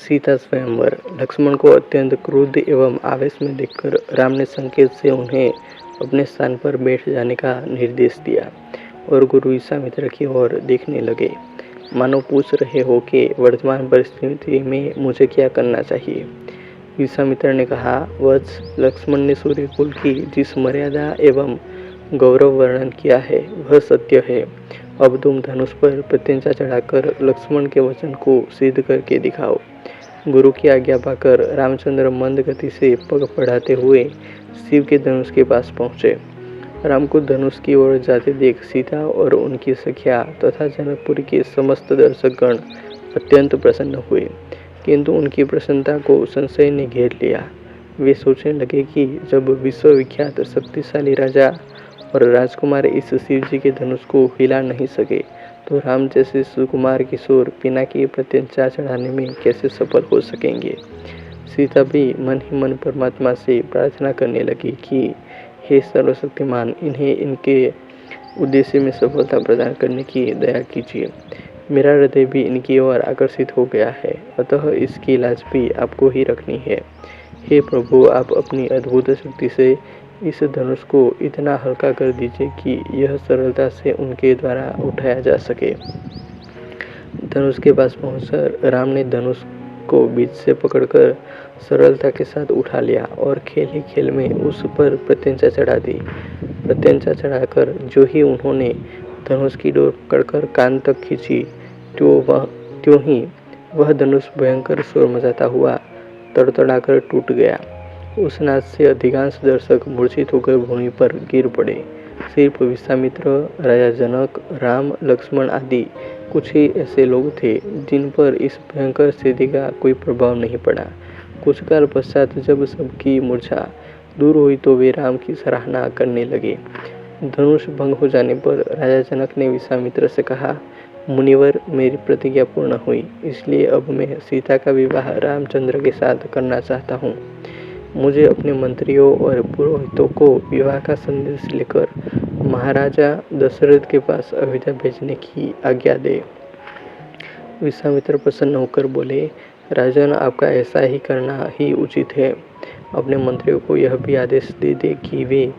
सीता स्वयंवर। लक्ष्मण को अत्यंत क्रुद्ध एवं आवेश में देखकर राम ने संकेत से उन्हें अपने स्थान पर बैठ जाने का निर्देश दिया और गुरु विश्वामित्र की ओर देखने लगे, मानो पूछ रहे हो कि वर्तमान परिस्थिति में मुझे क्या करना चाहिए। विश्वामित्र ने कहा, वत्स, लक्ष्मण ने सूर्यकुल की जिस मर्यादा एवं गौरव वर्णन किया है वह सत्य है। अब तुम धनुष पर प्रत्यंचा चढ़ाकर लक्ष्मण के वचन को सिद्ध करके दिखाओ। गुरु की आज्ञा पाकर रामचंद्र मंद गति से पग बढ़ाते हुए शिव के धनुष के पास पहुंचे। राम को धनुष की ओर जाते देख सीता और उनकी सखिया तथा जनकपुर के समस्त दर्शकगण अत्यंत प्रसन्न हुए, किंतु उनकी प्रसन्नता को संशय ने घेर लिया। वे सोचने लगे कि जब विश्वविख्यात शक्तिशाली राजा और राजकुमार इस शिव जी के धनुष को हिला नहीं सके, तो राम जैसे सुकुमार किशोर बिना के प्रत्यंचा चढ़ाने में कैसे सफल हो सकेंगे। सीता भी मन ही मन परमात्मा से प्रार्थना करने लगी कि हे सर्वशक्तिमान, इन्हें इनके उद्देश्य में सफलता प्रदान करने की दया कीजिए। मेरा हृदय भी इनकी ओर आकर्षित हो गया है, अतः इसकी लाज भी आपको ही रखनी है। हे प्रभु, आप अपनी अद्भुत शक्ति से इस धनुष को इतना हल्का कर दीजिए कि यह सरलता से उनके द्वारा उठाया जा सके। धनुष के पास पहुंचकर राम ने धनुष को बीच से पकड़कर सरलता के साथ उठा लिया और खेल ही खेल में उस पर प्रत्यंचा चढ़ा दी। प्रत्यंचा चढ़ाकर जो ही उन्होंने धनुष की डोर पकड़कर कान तक खींची, त्यों ही वह धनुष भयंकर शोर मचाता हुआ तड़तड़ाकर टूट गया। उस नाद से अधिकांश दर्शक मूर्छित होकर भूमि पर गिर पड़े। सिर्फ विश्वामित्र, राजा जनक, राम, लक्ष्मण आदि कुछ ही ऐसे लोग थे जिन पर इस भयंकर स्थिति का कोई प्रभाव नहीं पड़ा। कुछ काल पश्चात जब सबकी मूर्छा दूर हुई तो वे राम की सराहना करने लगे। धनुष भंग हो जाने पर राजा जनक ने विश्वामित्र से कहा, मुनिवर, मेरी प्रतिज्ञा पूर्ण हुई, इसलिए अब मैं सीता का विवाह रामचंद्र के साथ करना चाहता हूँ। मुझे अपने मंत्रियों और पुरोहितों को विवाह का संदेश लेकर महाराजा दशरथ के पास अयोध्या भेजने की आज्ञा दे। विश्वामित्र प्रसन्न होकर बोले, राजन, आपका ऐसा ही करना ही उचित है। अपने मंत्रियों को यह भी आदेश दे दे कि वे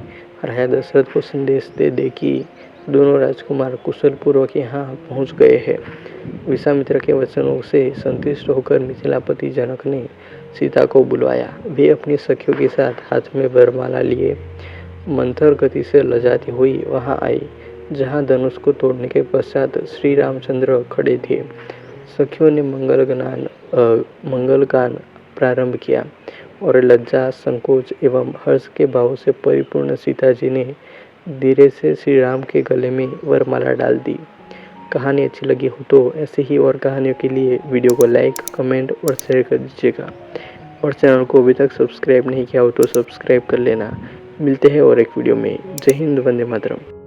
राजा दशरथ को संदेश दे दे कि दोनों राजकुमार कुशल पूर्वक यहाँ पहुँच गए हैं। विश्वामित्र के वचनों से संतुष्ट होकर मिथिलापति जनक ने सीता को बुलवाया। वे अपनी सखियों के साथ हाथ में वरमाला लिए मंथर गति से लजाती हुई वहां आई, जहां धनुष को तोड़ने के पश्चात श्री रामचंद्र खड़े थे। सखियों ने मंगल गान प्रारंभ किया और लज्जा, संकोच एवं हर्ष के भाव से परिपूर्ण सीता जी ने धीरे से श्री राम के गले में वरमाला डाल दी। कहानी अच्छी लगी हो तो ऐसे ही और कहानियों के लिए वीडियो को लाइक, कमेंट और शेयर कर दीजिएगा और चैनल को अभी तक सब्सक्राइब नहीं किया हो तो सब्सक्राइब कर लेना। मिलते हैं और एक वीडियो में। जय हिंद, वंदे मातरम।